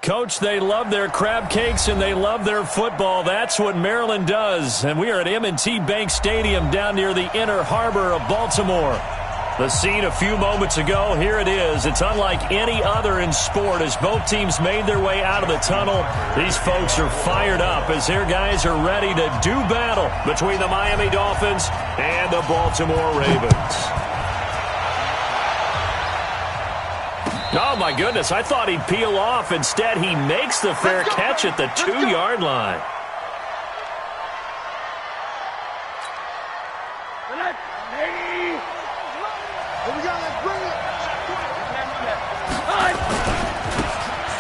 Coach, they love their crab cakes and they love their football. That's what Maryland does. And we are at M&T Bank Stadium down near the Inner Harbor of Baltimore. The scene a few moments ago, here it is. It's unlike any other in sport as both teams made their way out of the tunnel. These folks are fired up as their guys are ready to do battle between the Miami Dolphins and the Baltimore Ravens. Oh, my goodness. I thought he'd peel off. Instead, he makes the fair catch at the 2-yard line.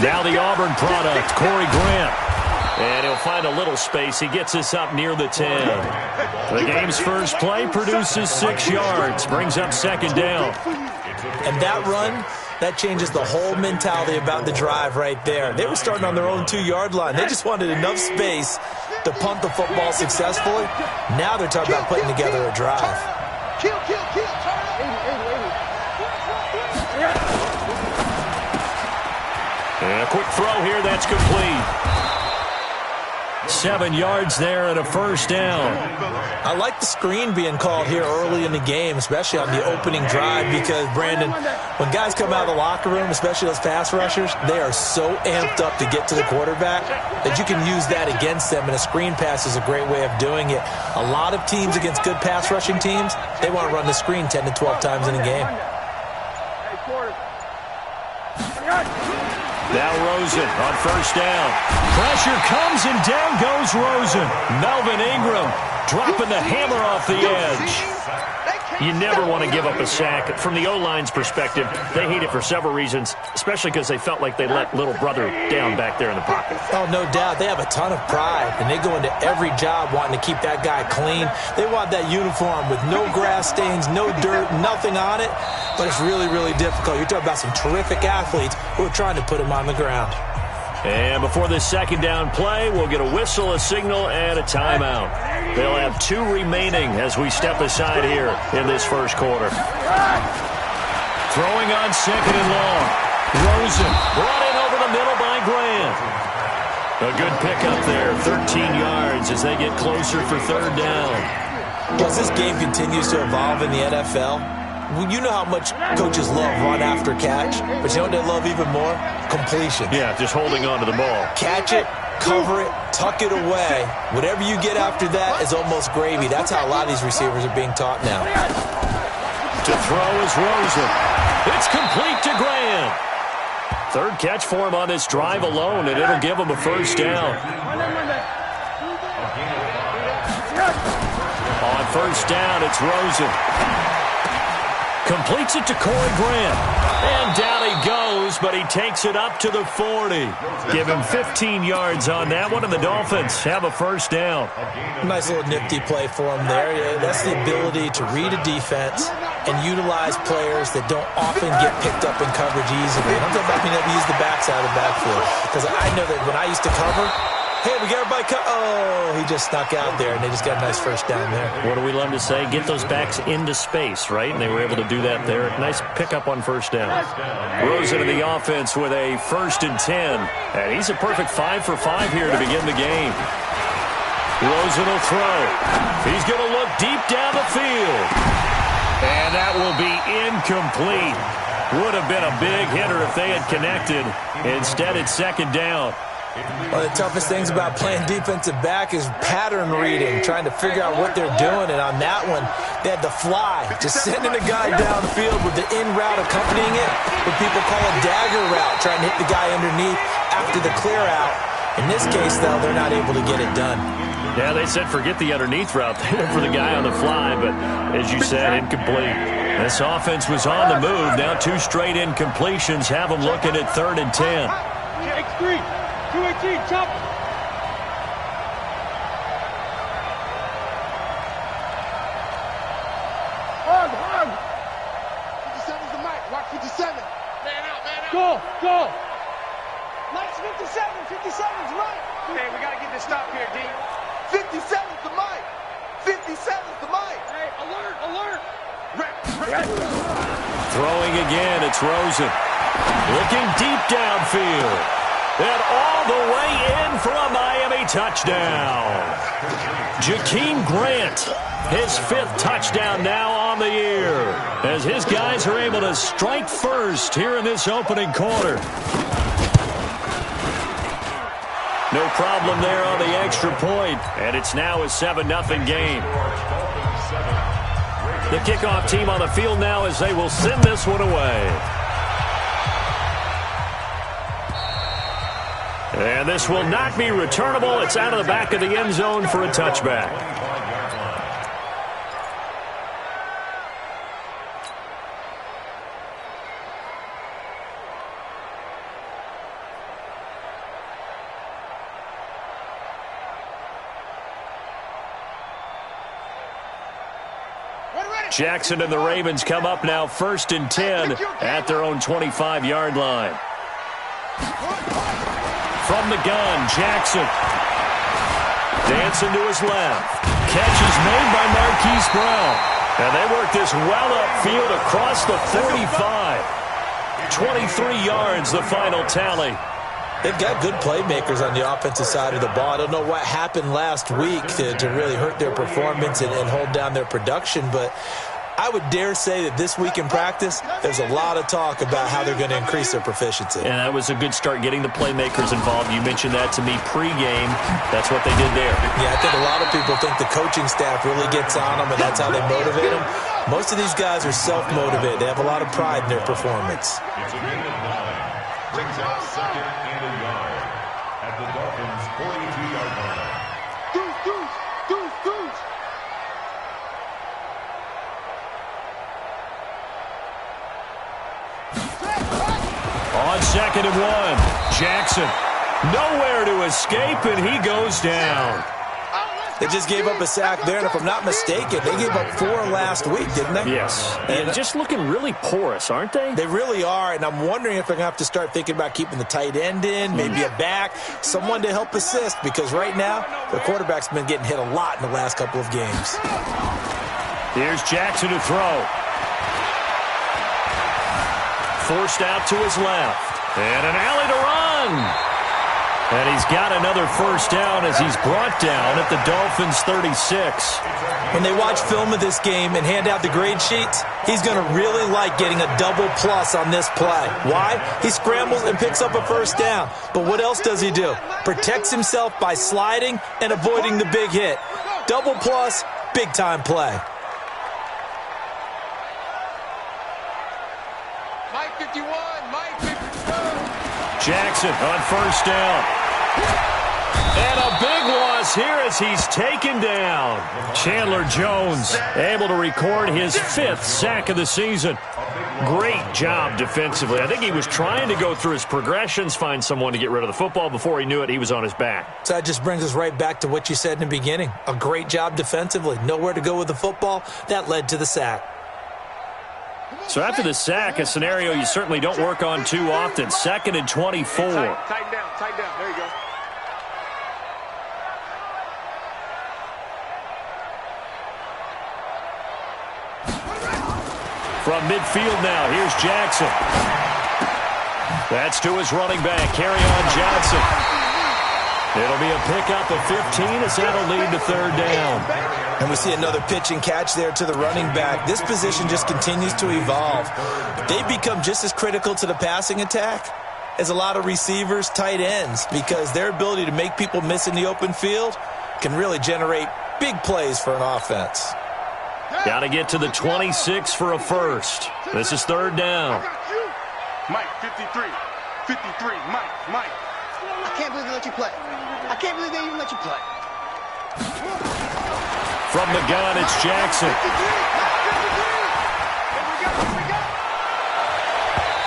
Now the Auburn product, Corey Grant. And he'll find a little space. He gets us up near the 10. The game's first play produces 6 yards. Brings up second down. And that run, that changes the whole mentality about the drive right there. They were starting on their own 2-yard line. They just wanted enough space to punt the football successfully. Now they're talking about putting together a drive. And a quick throw here, that's complete. 7 yards there and a first down. I like the screen being called here early in the game, especially on the opening drive, because, Brandon, when guys come out of the locker room, especially those pass rushers, they are so amped up to get to the quarterback that you can use that against them, and a screen pass is a great way of doing it. A lot of teams against good pass rushing teams, they want to run the screen 10 to 12 times in a game. Now Rosen on first down. Pressure comes and down goes Rosen. Melvin Ingram dropping the hammer off the edge. You never want to give up a sack. From the O-line's perspective, they hate it for several reasons, especially because they felt like they let little brother down back there in the pocket. Oh, no doubt. They have a ton of pride, and they go into every job wanting to keep that guy clean. They want that uniform with no grass stains, no dirt, nothing on it, but it's really, really difficult. You're talking about some terrific athletes who are trying to put him on the ground. And before this second down play, we'll get a whistle, a signal, and a timeout. They'll have 2 remaining as we step aside here in this first quarter. Throwing on second and long. Rosen brought in over the middle by Grant. A good pickup there, 13 yards as they get closer for third down. As this game continues to evolve in the NFL, you know how much coaches love run after catch, but you know what they love even more? Completion. Yeah, just holding on to the ball. Catch it, cover it, tuck it away. Whatever you get after that is almost gravy. That's how a lot of these receivers are being taught now. To throw is Rosen. It's complete to Grant. Third catch for him on this drive alone, and it'll give him a first down. On first down, it's Rosen. Completes it to Corey Grant. And down he goes, but he takes it up to the 40. Give him 15 yards on that one, and the Dolphins have a first down. Nice little nifty play for him there. That's the ability to read a defense and utilize players that don't often get picked up in coverage easily. And I'm talking about being able to use the backside of the backfield. Because I know that when I used to cover, hey, we got everybody oh, he just snuck out there, and they just got a nice first down there. What do we love to say? Get those backs into space, right? And they were able to do that there. Nice pickup on first down. Rosen in the offense with a 1st and 10. And he's a perfect 5 for 5 here to begin the game. Rosen will throw. He's going to look deep down the field. And that will be incomplete. Would have been a big hitter if they had connected. Instead, it's second down. One of the toughest things about playing defensive back is pattern reading, trying to figure out what they're doing. And on that one, they had to fly, just sending a guy downfield with the in route accompanying it, what people call a dagger route, trying to hit the guy underneath after the clear out. In this case, though, they're not able to get it done. Yeah, they said forget the underneath route. They went for the guy on the fly, but as you said, incomplete. This offense was on the move. Now 2 straight incompletions have them looking at 3rd and 10. X3. 218, chop. Hug. 57's the mic. Watch 57. Man out. Go. Mike's 57. 57's right. Hey, we got to get this stop here, D. 57's the mic. 57's the mic. Hey, alert. Throwing again, it's Rosen. Looking deep downfield. And all the way in for a Miami touchdown. Jakeem Grant, his 5th touchdown now on the year, as his guys are able to strike first here in this opening quarter. No problem there on the extra point, and it's now a 7-0 game. The kickoff team on the field now as they will send this one away. And this will not be returnable. It's out of the back of the end zone for a touchback. Jackson and the Ravens come up now 1st and 10 at their own 25-yard line. From the gun, Jackson. Dancing to his left. Catch is made by Marquise Brown. And they work this well upfield across the 45. 23 yards, the final tally. They've got good playmakers on the offensive side of the ball. I don't know what happened last week to really hurt their performance and hold down their production, but I would dare say that this week in practice, there's a lot of talk about how they're going to increase their proficiency. And that was a good start, getting the playmakers involved. You mentioned that to me pregame. That's what they did there. Yeah, I think a lot of people think the coaching staff really gets on them, and that's how they motivate them. Most of these guys are self-motivated. They have a lot of pride in their performance. It's a gain of 9. Brings up 2nd and a yard at the Dolphins' 42-yard line. On 2nd and 1, Jackson nowhere to escape, and he goes down. They just gave up a sack there, and if I'm not mistaken, they gave up 4 last week, didn't they? Yes. And just looking really porous, aren't they? They really are, and I'm wondering if they're going to have to start thinking about keeping the tight end in, maybe a back, someone to help assist, because right now, the quarterback's been getting hit a lot in the last couple of games. Here's Jackson to throw. Forced out to his left. And an alley to run. And he's got another first down as he's brought down at the Dolphins' 36. When they watch film of this game and hand out the grade sheets, he's going to really like getting a double plus on this play. Why? He scrambles and picks up a first down. But what else does he do? Protects himself by sliding and avoiding the big hit. Double plus, big-time play. Mike 51, Mike 52. Jackson on first down. And a big loss here as he's taken down. Chandler Jones able to record his 5th sack of the season. Great job defensively. I think he was trying to go through his progressions, find someone to get rid of the football. Before he knew it, he was on his back. So that just brings us right back to what you said in the beginning. A great job defensively. Nowhere to go with the football. That led to the sack. So after the sack, a scenario you certainly don't work on too often. 2nd and 24. Tighten down, tighten down. There you go. From midfield now, here's Jackson. That's to his running back, Kerryon Johnson. It'll be a pickup of 15 as that'll lead to 3rd down. And we see another pitch and catch there to the running back. This position just continues to evolve. They become just as critical to the passing attack as a lot of receivers, tight ends, because their ability to make people miss in the open field can really generate big plays for an offense. Got to get to the 26 for a first. This is 3rd down. Mike 53, 53, Mike. I can't believe they let you play. I can't believe they even let you play. From the gun, it's Jackson.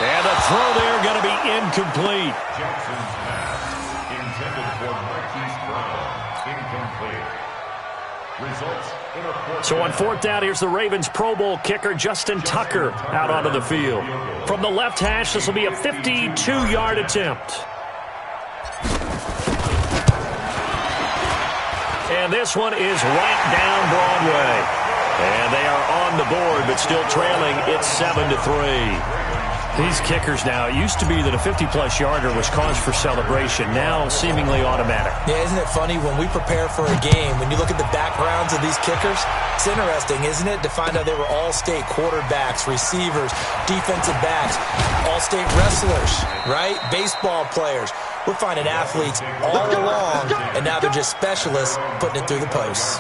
And the throw there going to be incomplete. Jackson's pass intended for Marquise Brown. Incomplete. Results in a 4th. So on 4th down, here's the Ravens Pro Bowl kicker Justin Tucker out onto the field. From the left hash, this will be a 52-yard attempt. And this one is right down Broadway. And they are on the board, but still trailing. It's 7-3. These kickers now, it used to be that a 50-plus yarder was cause for celebration. Now, seemingly automatic. Yeah, isn't it funny when we prepare for a game, when you look at the backgrounds of these kickers, it's interesting, isn't it, to find out they were all-state quarterbacks, receivers, defensive backs, all-state wrestlers, right? Baseball players. We're finding athletes all along, and now they're just specialists putting it through the posts.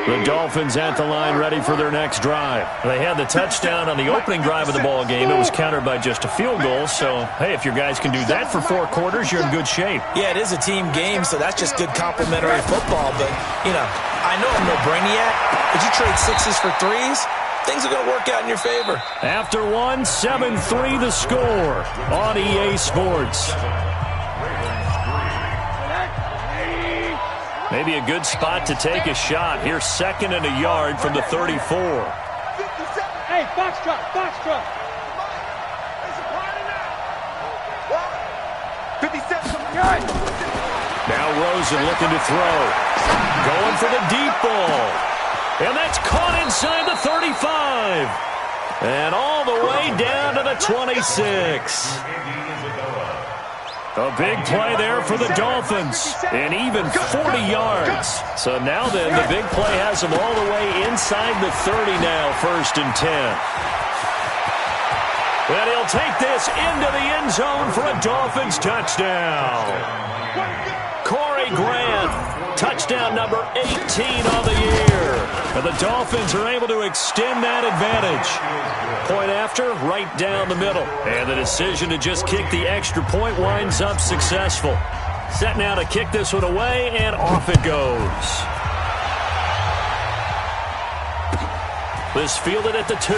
The Dolphins at the line ready for their next drive. They had the touchdown on the opening drive of the ball game. It was countered by just a field goal. So, hey, if your guys can do that for 4 quarters, you're in good shape. Yeah, it is a team game, so that's just good complimentary football. But, you know, I know I'm no brainiac, but you trade 6s for 3s, things are going to work out in your favor. After 1, 7-3 the score on EA Sports. Maybe a good spot to take a shot. Here's 2nd and a yard from the 34. Hey, box truck, box truck. 57. Now Rosen looking to throw. Going for the deep ball. And that's caught inside the 35. And all the way down to the 26. A big play there for the Dolphins, and even 40 yards. So now then, the big play has them all the way inside the 30 now, 1st and 10. And he'll take this into the end zone for a Dolphins touchdown. Corey Grant, touchdown number 18 on the year. And the Dolphins are able to extend that advantage. Point after, right down the middle. And the decision to just kick the extra point winds up successful. Set now to kick this one away, and off it goes. This fielded at the 2.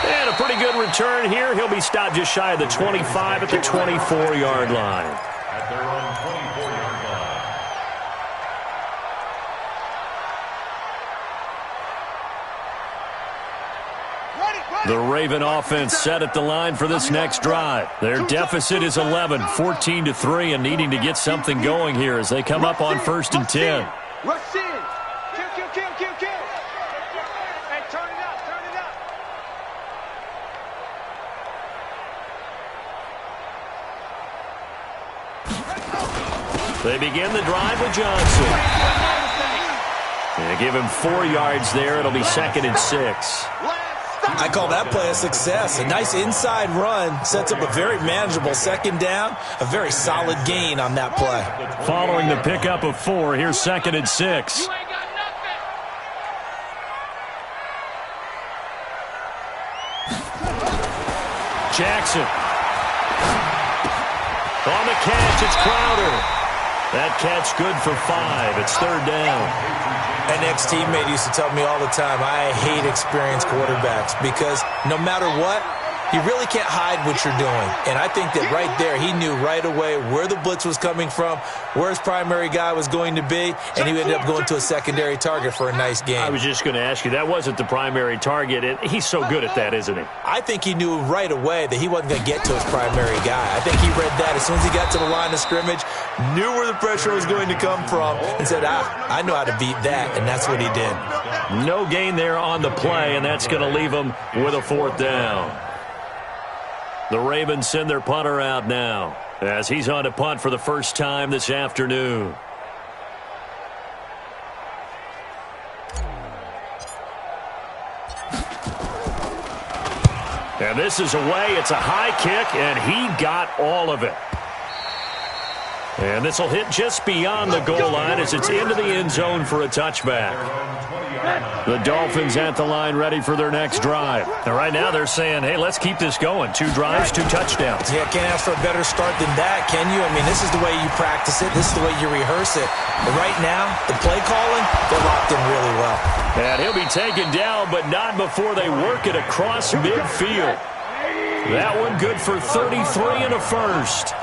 And a pretty good return here. He'll be stopped just shy of the 25 at the 24-yard line. At their own 24-yard line. The Raven offense set at the line for this next drive. Their deficit is 11, 14-3, and needing to get something going here as they come up on 1st and 10. Rush in. Kill. Hey, turn it up. They begin the drive with Johnson. They give him 4 yards there. It'll be 2nd and 6. I call that play a success. A nice inside run sets up a very manageable 2nd down. A very solid gain on that play. Following the pickup of 4, here's 2nd and 6. Jackson. On the catch, it's Crowder. That catch good for 5. It's 3rd down. An ex-teammate used to tell me all the time, I hate experienced quarterbacks because no matter what, you really can't hide what you're doing. And I think that right there, he knew right away where the blitz was coming from, where his primary guy was going to be, and he ended up going to a secondary target for a nice game. I was just going to ask you, that wasn't the primary target. He's so good at that, isn't he? I think he knew right away that he wasn't going to get to his primary guy. I think he read that as soon as he got to the line of scrimmage, knew where the pressure was going to come from, and said, I know how to beat that, and that's what he did. No gain there on the play, and that's going to leave him with a 4th down. The Ravens send their punter out now as he's on to punt for the first time this afternoon. And this is away. It's a high kick, and he got all of it. And this will hit just beyond the goal line as it's into the end zone for a touchback. The Dolphins at the line ready for their next drive. And right now they're saying, hey, let's keep this going. 2 drives, 2 touchdowns. Yeah, can't ask for a better start than that, can you? I mean, this is the way you practice it. This is the way you rehearse it. But right now, the play calling, they're locked in really well. And he'll be taken down, but not before they work it across midfield. That one good for 33 and a first.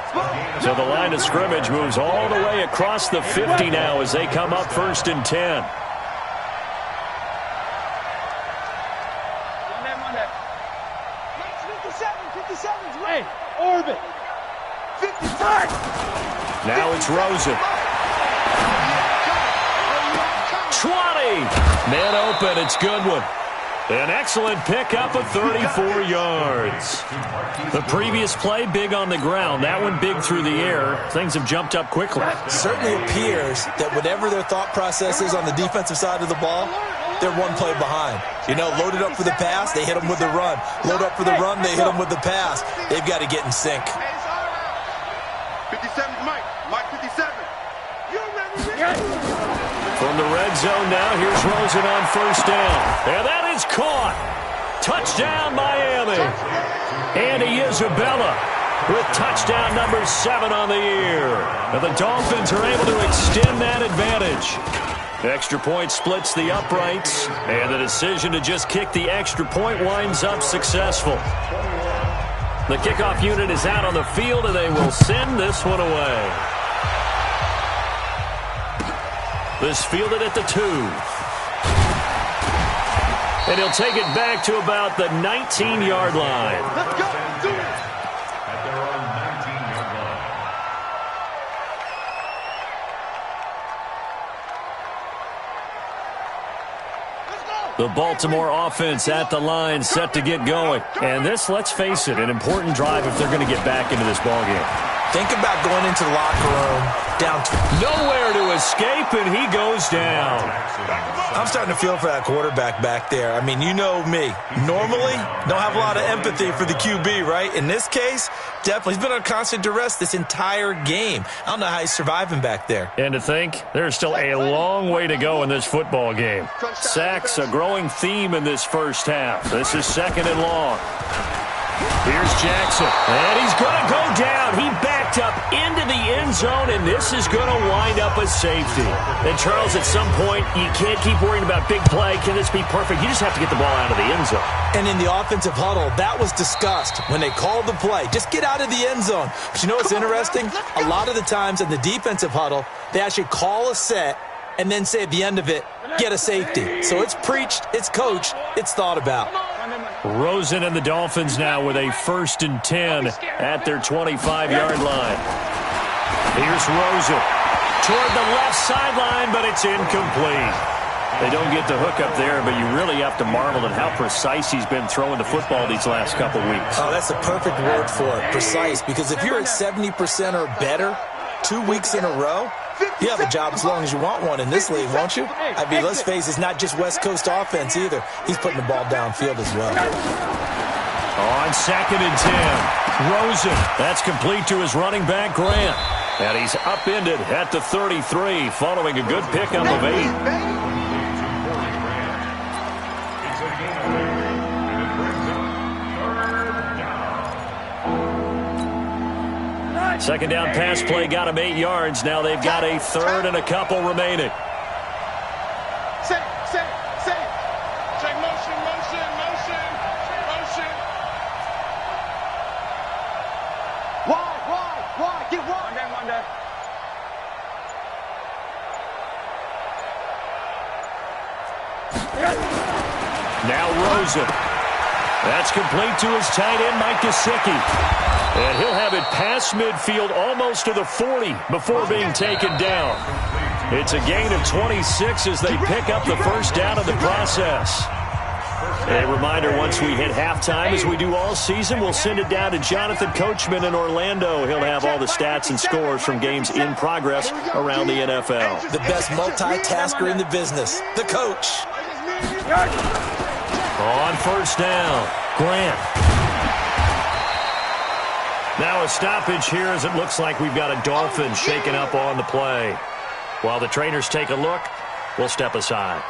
So the line of scrimmage moves all the way across the 50 now as they come up 1st and 10. Hey, orbit. 55. Now it's Rosen. 20. Man open. It's Goodwin. An excellent pickup of 34 yards. The previous play, big on the ground. That one big through the air. Things have jumped up quickly. Certainly appears that whatever their thought process is on the defensive side of the ball, they're one play behind. You know, loaded up for the pass, they hit them with the run. Load up for the run, they hit them with the pass. They've got to get in sync. 57, Mike. Mike 57. You From the red zone now, here's Rosen on first down. And that is caught. Touchdown, Miami. Andy Isabella with touchdown number 7 on the year. And the Dolphins are able to extend that advantage. Extra point splits the uprights, and the decision to just kick the extra point winds up successful. The kickoff unit is out on the field, and they will send this one away. This fielded at the 2. And he'll take it back to about the 19-yard line. Let's go. Do it. At their own 19-yard line. The Baltimore offense at the line, set to get going. And this, let's face it, an important drive if they're going to get back into this ballgame. Think about going into the locker room down. Nowhere to escape, and he goes down. I'm starting to feel for that quarterback back there. I mean, you know me. Normally, don't have a lot of empathy for the QB, right? In this case, definitely. He's been on constant duress this entire game. I don't know how he's surviving back there. And to think, there's still a long way to go in this football game. Sacks, a growing theme in this first half. This is 2nd and long. Here's Jackson, and he's going to go down. He backed up into the end zone, and this is going to wind up a safety. And, Charles, at some point, you can't keep worrying about big play. Can this be perfect? You just have to get the ball out of the end zone. And in the offensive huddle, that was discussed when they called the play. Just get out of the end zone. But you know what's interesting? A lot of the times in the defensive huddle, they actually call a set and then say at the end of it, get a safety. So it's preached, it's coached, it's thought about. Rosen and the Dolphins now with a 1st and 10 at their 25-yard line. Here's Rosen toward the left sideline, but it's incomplete. They don't get the hook up there, but you really have to marvel at how precise he's been throwing the football these last couple weeks. Oh, that's the perfect word for it, precise, because if you're at 70% or better 2 weeks in a row, you have a job as long as you want one in this league, won't you? I mean, let's face it, it's not just West Coast offense either. He's putting the ball downfield as well. On 2nd and 10, Rosen. That's complete to his running back, Grant. And he's upended at the 33, following a good pickup of 8. Second down pass play got him 8 yards. Now they've got a 3rd and a couple remaining. Say. Check motion. Why? Get wide. One day. Now Rosen. That's complete to his tight end, Mike Gesicki. And he'll have it past midfield almost to the 40 before being taken down. It's a gain of 26 as they pick up the first down of the process. A reminder, once we hit halftime, as we do all season, we'll send it down to Jonathan Coachman in Orlando. He'll have all the stats and scores from games in progress around the NFL. The best multitasker in the business, the coach. On first down, Grant. Now a stoppage here as it looks like we've got a Dolphin shaken up on the play. While the trainers take a look, we'll step aside.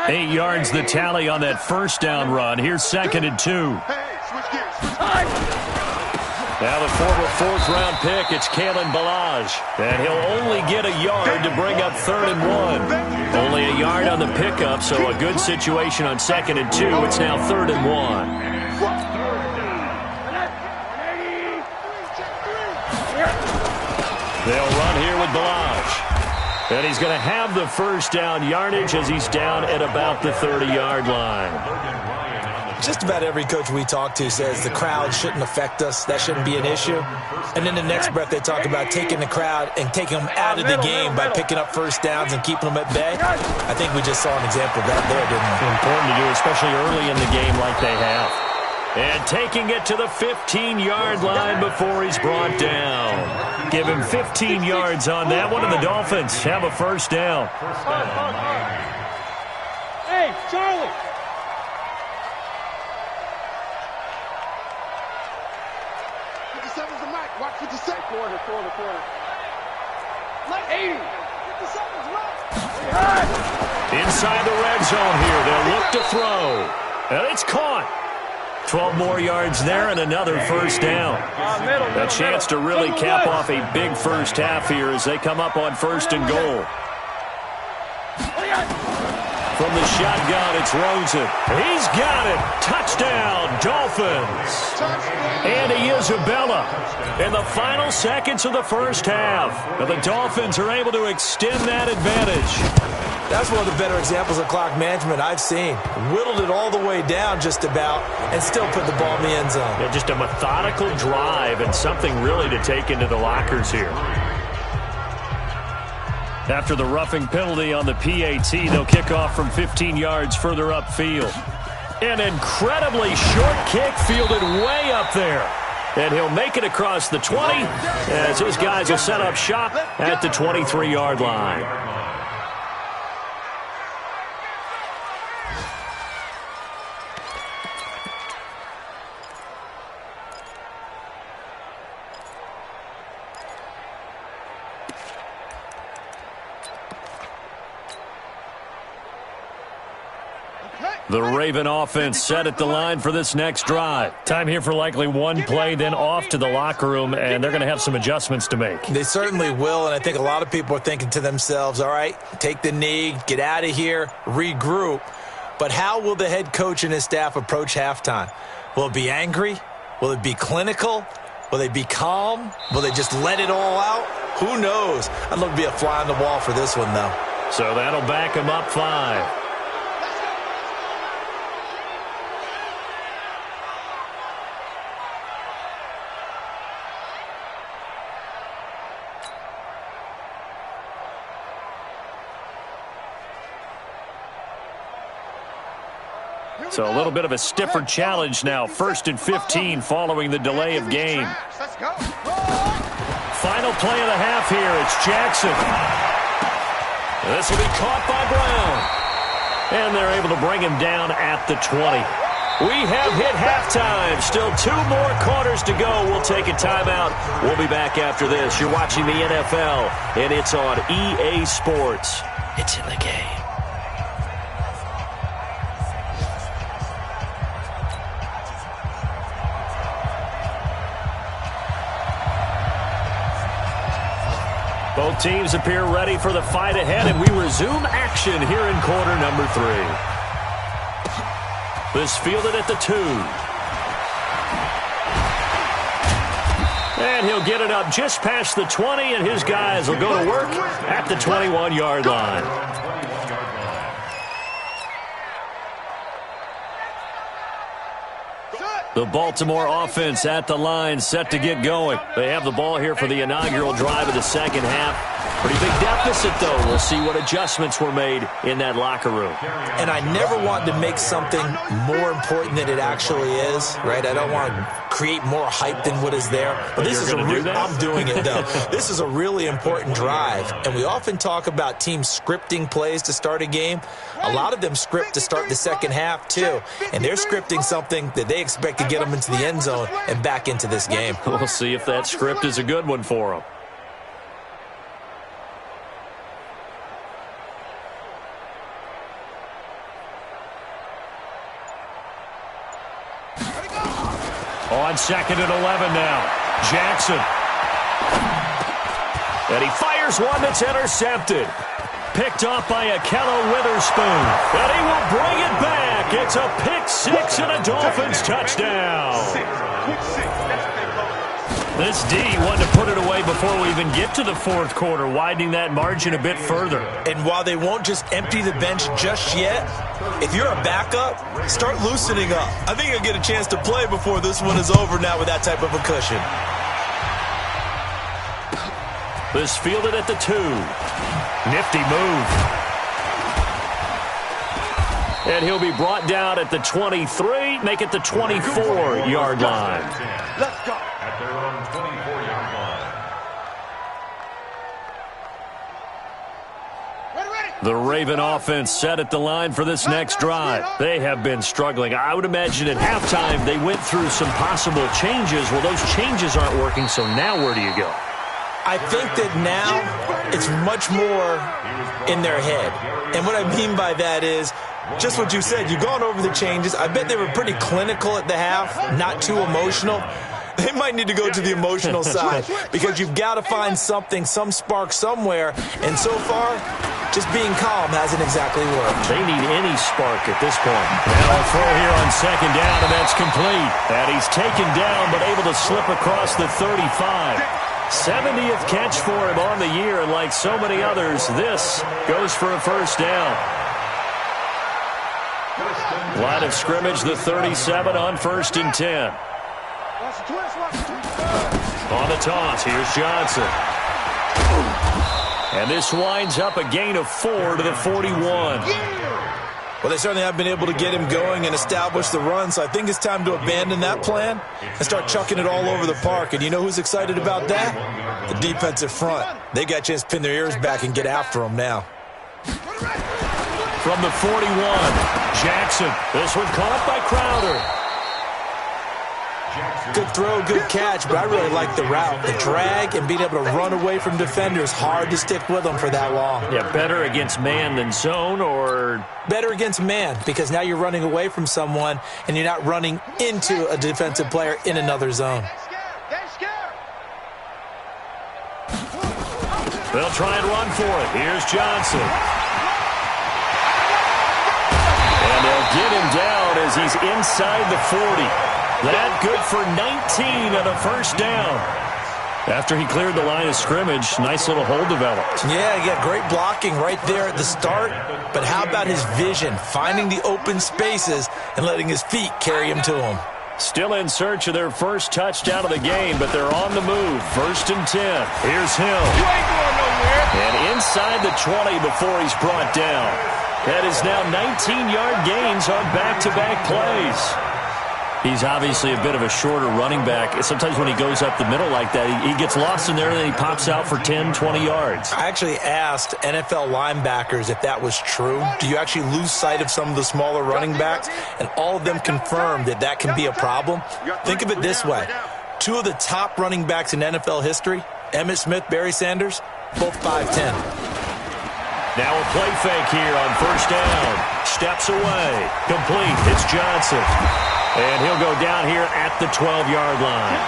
8 yards the tally on that first down run. Here's 2nd and 2. Now the former 4th-round pick, it's Kalen Ballage. And he'll only get a yard to bring up 3rd and 1. Only a yard on the pickup, so a good situation on 2nd and 2. It's now 3rd and 1. They'll run here with Ballage. And he's going to have the first down yardage as he's down at about the 30-yard line. Just about every coach we talk to says the crowd shouldn't affect us. That shouldn't be an issue. And then the next breath they talk about taking the crowd and taking them out of the game by picking up first downs and keeping them at bay. I think we just saw an example of that there, didn't we? Important to do, especially early in the game like they have. And taking it to the 15-yard line before he's brought down. Give him 15 yards on that one, and the Dolphins have a first down. Hey, Charlie. Watch 57. Quarter. Like 80. 57's right. Inside the red zone here. They'll look to throw. And it's caught. 12 more yards there and another first down. A chance to really cap off a big first half here as they come up on first and goal. From the shotgun, it's Rosen. He's got it. Touchdown, Dolphins. And Isabella in the final seconds of the first half. And the Dolphins are able to extend that advantage. That's one of the better examples of clock management I've seen. Whittled it all the way down just about and still put the ball in the end zone. Yeah, just a methodical drive and something really to take into the lockers here. After the roughing penalty on the PAT, they'll kick off from 15 yards further upfield. An incredibly short kick fielded way up there. And he'll make it across the 20 as his guys will set up shop at the 23-yard line. The Raven offense set at the line for this next drive. Time here for likely one play, then off to the locker room, and they're going to have some adjustments to make. They certainly will, and I think a lot of people are thinking to themselves, all right, take the knee, get out of here, regroup. But how will the head coach and his staff approach halftime? Will it be angry? Will it be clinical? Will they be calm? Will they just let it all out? Who knows? I'd love to be a fly on the wall for this one, though. So that'll back him up 5. So a little bit of a stiffer challenge now. 1st and 15 following the delay of game. Final play of the half here. It's Jackson. This will be caught by Brown. And they're able to bring him down at the 20. We have hit halftime. Still 2 more quarters to go. We'll take a timeout. We'll be back after this. You're watching the NFL, and it's on EA Sports. It's in the game. Both teams appear ready for the fight ahead, and we resume action here in quarter number 3. This fielded at the 2. And he'll get it up just past the 20, and his guys will go to work at the 21-yard line. The Baltimore offense at the line, set to get going. They have the ball here for the inaugural drive of the second half. Pretty big deficit, though. We'll see what adjustments were made in that locker room. And I never want to make something more important than it actually is, right? I don't want to create more hype than what is there. But this is I'm doing it, though. This is a really important drive. And we often talk about teams scripting plays to start a game. A lot of them script to start the second half, too. And they're scripting something that they expect to get them into the end zone and back into this game. We'll see if that script is a good one for them. On 2nd and 11 now. Jackson. And he fires one that's intercepted. Picked off by Akello Witherspoon. And he will bring it back. It's a pick 6 and a Dolphins touchdown. This D wanted to put it away before we even get to the fourth quarter, widening that margin a bit further. And while they won't just empty the bench just yet, if you're a backup, start loosening up. I think you'll get a chance to play before this one is over now with that type of a cushion. This fielded at the 2. Nifty move. And he'll be brought down at the 23, make it the 24-yard line. Let's go. At their own 24-yard line. Ready. The Raven offense set at the line for this next drive. They have been struggling. I would imagine at halftime they went through some possible changes. Well, those changes aren't working, so now where do you go? I think that now it's much more in their head. And what I mean by that is just what you said. You've gone over the changes. I bet they were pretty clinical at the half, not too emotional. They might need to go to the emotional side because you've got to find something, some spark somewhere. And so far, just being calm hasn't exactly worked. They need any spark at this point. Now a throw here on second down, and that's complete. And he's taken down but able to slip across the 35. 70th catch for him on the year, and like so many others, this goes for a first down. Line of scrimmage, the 37 on 1st and 10. On the toss, here's Johnson. And this winds up a gain of 4 to the 41. Well, they certainly have been able to get him going and establish the run, so I think it's time to abandon that plan and start chucking it all over the park. And you know who's excited about that? The defensive front. They got a chance to pin their ears back and get after him now. From the 41, Jackson. This one caught by Crowder. Good throw, good catch, but I really like the route. The drag and being able to run away from defenders, hard to stick with them for that long. Yeah, better against man than zone, or? Better against man, because now you're running away from someone and you're not running into a defensive player in another zone. They'll try and run for it. Here's Johnson. And they'll get him down as he's inside the 40. That good for 19 and a first down. After he cleared the line of scrimmage, nice little hole developed. Yeah, great blocking right there at the start. But how about his vision, finding the open spaces and letting his feet carry him to him? Still in search of their first touchdown of the game, but they're on the move. 1st and 10. Here's Hill. You ain't going nowhere. And inside the 20 before he's brought down. That is now 19-yard gains on back-to-back plays. He's obviously a bit of a shorter running back. Sometimes when he goes up the middle like that, he gets lost in there and then he pops out for 10, 20 yards. I actually asked NFL linebackers if that was true. Do you actually lose sight of some of the smaller running backs? And all of them confirmed that that can be a problem. Think of it this way. 2 of the top running backs in NFL history, Emmitt Smith, Barry Sanders, both 5'10". Now a play fake here on first down. Steps away. Complete. It's Johnson. And he'll go down here at the 12-yard line.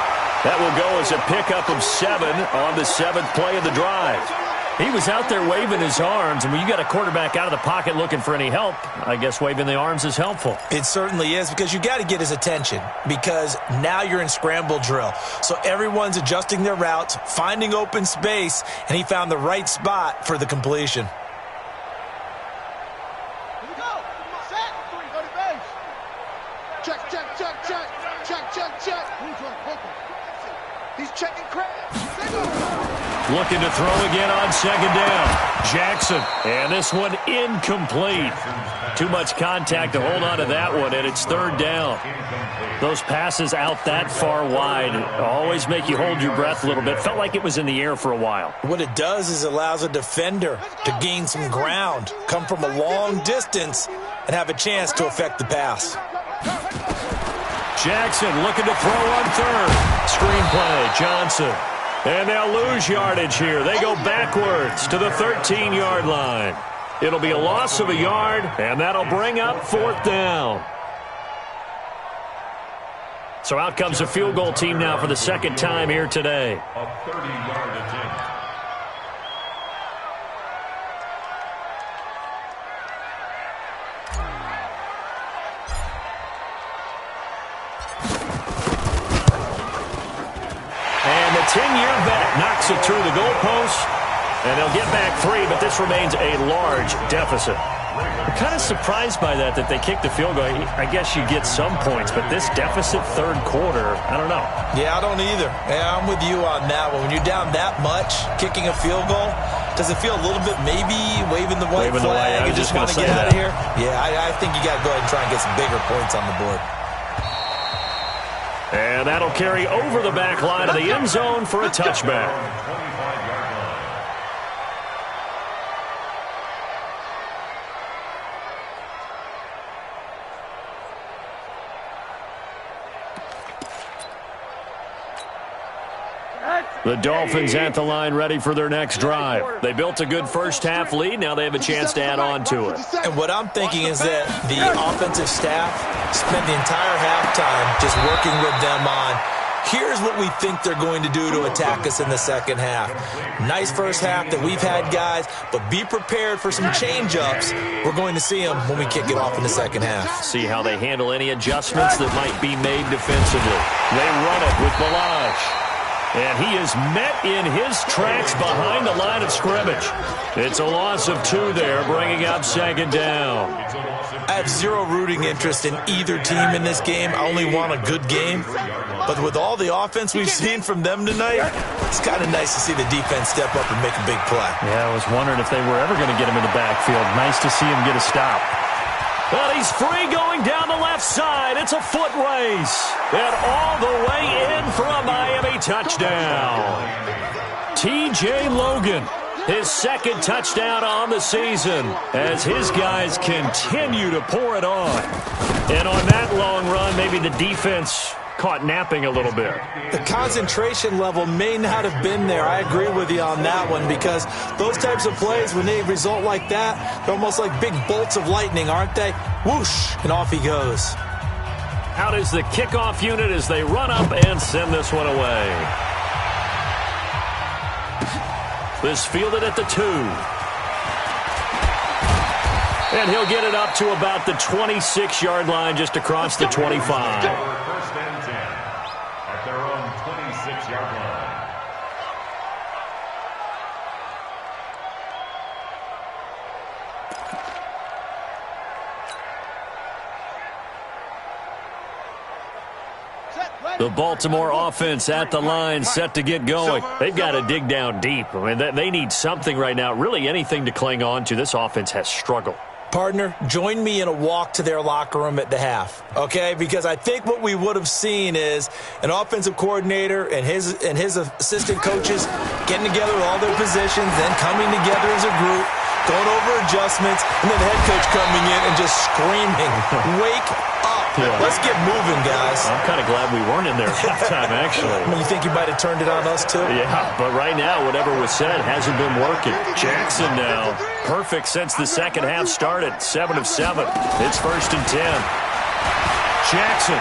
That will go as a pickup of 7 on the 7th play of the drive. He was out there waving his arms, and when you got a quarterback out of the pocket looking for any help, I guess waving the arms is helpful. It certainly is, because you got to get his attention, because now you're in scramble drill. So everyone's adjusting their routes, finding open space, and he found the right spot for the completion. He's checking crabs. Looking to throw again on second down. Jackson. And this one incomplete. Too much contact to hold on to that one, and it's 3rd down. Those passes out that far wide always make you hold your breath a little bit. Felt like it was in the air for a while. What it does is allows a defender to gain some ground, come from a long distance, and have a chance to affect the pass. Jackson looking to throw on 3rd. Screenplay, Johnson. And they'll lose yardage here. They go backwards to the 13-yard line. It'll be a loss of a yard, and that'll bring up 4th down. So out comes a field goal team now for the 2nd time here today. A 30-yard attempt. 10-year vet knocks it through the goalpost, and they'll get back 3, but this remains a large deficit. I'm kind of surprised by that they kicked the field goal. I guess you get some points, but this deficit third quarter, I don't know. Yeah, I don't either. Yeah, I'm with you on that one. When you're down that much, kicking a field goal, does it feel a little bit maybe waving the white flag and just want to get out of here? Yeah, I think you got to go ahead and try and get some bigger points on the board. And that'll carry over the back line of the end zone for a touchback. The Dolphins at the line ready for their next drive. They built a good first-half lead. Now they have a chance to add on to it. And what I'm thinking is that the offensive staff spent the entire halftime just working with them on, here's what we think they're going to do to attack us in the second half. Nice first half that we've had, guys, but be prepared for some change-ups. We're going to see them when we kick it off in the second half. See how they handle any adjustments that might be made defensively. They run it with Balaj. And he is met in his tracks behind the line of scrimmage. It's a loss of 2 there, bringing up second down. I have zero rooting interest in either team in this game. I only want a good game. But with all the offense we've seen from them tonight, it's kind of nice to see the defense step up and make a big play. Yeah, I was wondering if they were ever going to get him in the backfield. Nice to see him get a stop. Well, he's free going down the left side. It's a foot race. And all the way in for a Miami touchdown. T.J. Logan, his second touchdown on the season as his guys continue to pour it on. And on that long run, maybe the defense caught napping a little bit. The concentration level may not have been there. I agree with you on that one, because those types of plays, when they result like that, they're almost like big bolts of lightning, aren't they? Whoosh, and off he goes. Out is the kickoff unit as they run up and send this one away. This fielded at the 2. And he'll get it up to about the 26-yard line, just across the 25. The Baltimore offense at the line, set to get going. They've got to dig down deep. I mean, they need something right now, really anything to cling on to. This offense has struggled. Partner, join me in a walk to their locker room at the half, okay? Because I think what we would have seen is an offensive coordinator and his assistant coaches getting together with all their positions, then coming together as a group, going over adjustments, and then the head coach coming in and just screaming, wake up. Yeah. Let's get moving, guys. I'm kind of glad we weren't in there at halftime, actually. You think you might have turned it on us, too? Yeah, but right now, whatever was said hasn't been working. Jackson now, perfect since the second half started. 7 of 7. It's 1st and 10. Jackson.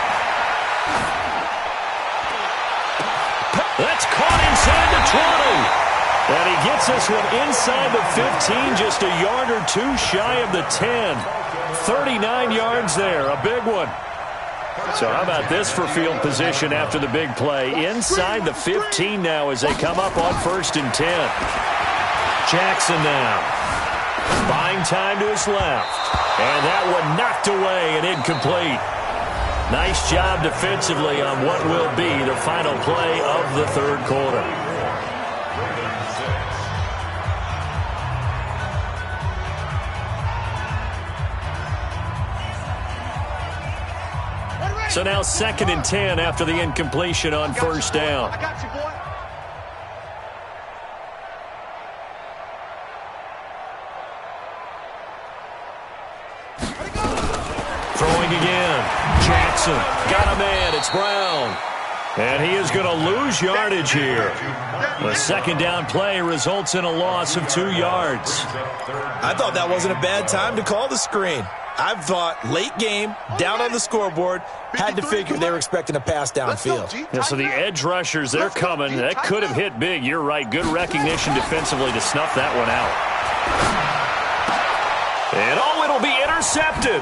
That's caught inside the 20. And he gets this one inside the 15, just a yard or 2 shy of the 10. 39 yards there, a big one. So how about this for field position after the big play? Inside the 15 now as they come up on 1st and 10. Jackson now. Buying time to his left. And that one knocked away and incomplete. Nice job defensively on what will be the final play of the third quarter. So now 2nd and 10 after the incompletion on 1st down. I got you, boy. Throwing again. Jackson got a man. It's Brown. And he is going to lose yardage here. The 2nd down play results in a loss of 2 yards. I thought that wasn't a bad time to call the screen. I thought late game, down on the scoreboard, had to figure they were expecting a pass downfield. Yeah, so the edge rushers, they're coming. That could have hit big. You're right. Good recognition defensively to snuff that one out. And it'll be intercepted.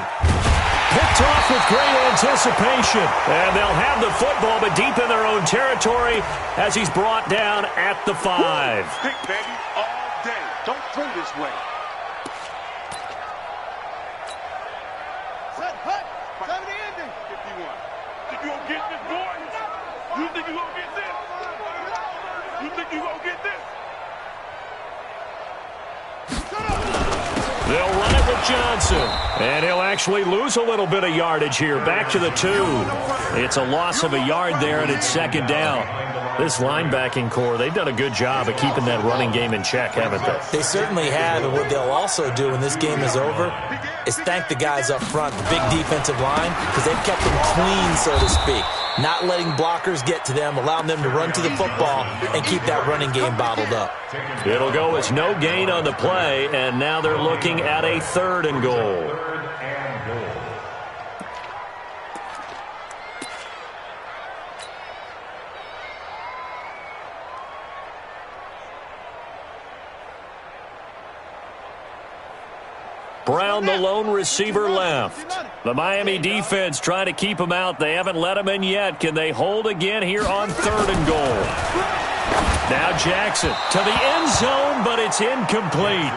Picked off with great anticipation. And they'll have the football, but deep in their own territory as he's brought down at the 5. Pick, baby, all day. Don't throw this way. Set, hut. Time to end it. 51. Think you gonna get this, boy? You think you gonna get this? You think you gonna get this? They'll run it with Johnson. And he'll actually lose a little bit of yardage here. Back to the 2. It's a loss of a yard there, and it's second down. This linebacking core, they've done a good job of keeping that running game in check, haven't they? They certainly have, and what they'll also do when this game is over is thank the guys up front, the big defensive line, because they've kept them clean, so to speak. Not letting blockers get to them, allowing them to run to the football and keep that running game bottled up. It'll go as no gain on the play, and now they're looking at a 3rd and goal. Brown, the lone receiver, left. The Miami defense trying to keep him out. They haven't let him in yet. Can they hold again here on 3rd and goal? Now Jackson to the end zone, but it's incomplete.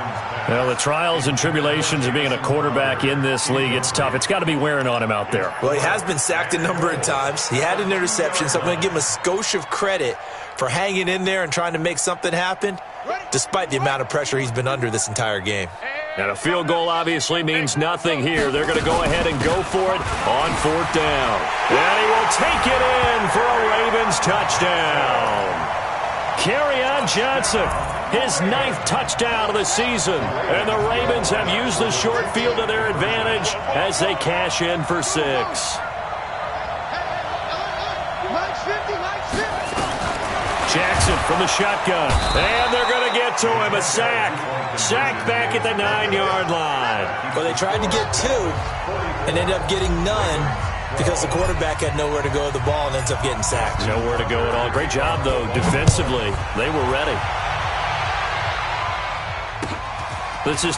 Well, the trials and tribulations of being a quarterback in this league, it's tough. It's got to be wearing on him out there. Well, he has been sacked a number of times. He had an interception, so I'm going to give him a skosh of credit for hanging in there and trying to make something happen, despite the amount of pressure he's been under this entire game. And a field goal obviously means nothing here. They're going to go ahead and go for it on 4th down. And he will take it in for a Ravens touchdown. Kerryon Johnson, his 9th touchdown of the season. And the Ravens have used the short field to their advantage as they cash in for 6. Jackson from the shotgun. And they're going to get to him. A sack. Sacked back at the 9-yard line. Well, they tried to get 2 and ended up getting none because the quarterback had nowhere to go with the ball and ends up getting sacked. Nowhere to go at all. Great job, though, defensively. They were ready. This is